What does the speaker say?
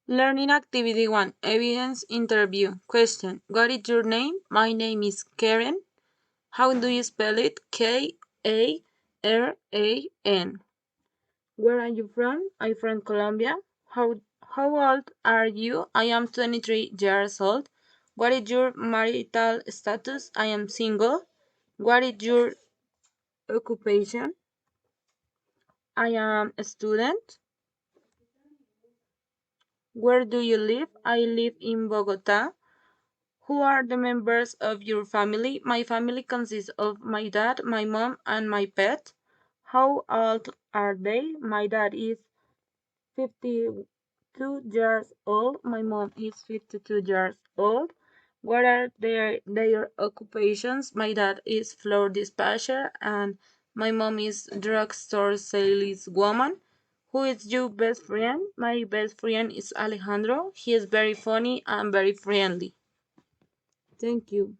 Learning Activity 1 Evidence Interview Question: What is your name? My name is Karen. How do you spell it? K-A-R-A-N. Where are you from? I'm from Colombia. How old are you? I am 23 years old. What is your marital status? I am single. What is your occupation? I am a student. Where do you live? I live in Bogota. Who are the members of your family? My family consists of my dad, my mom, and my pet. How old are they? My dad is 52 years old. My mom is 52 years old. What are their occupations? My dad is floor dispatcher and my mom is drugstore saleswoman. Who is your best friend? My best friend is Alejandro. He is very funny and very friendly. Thank you.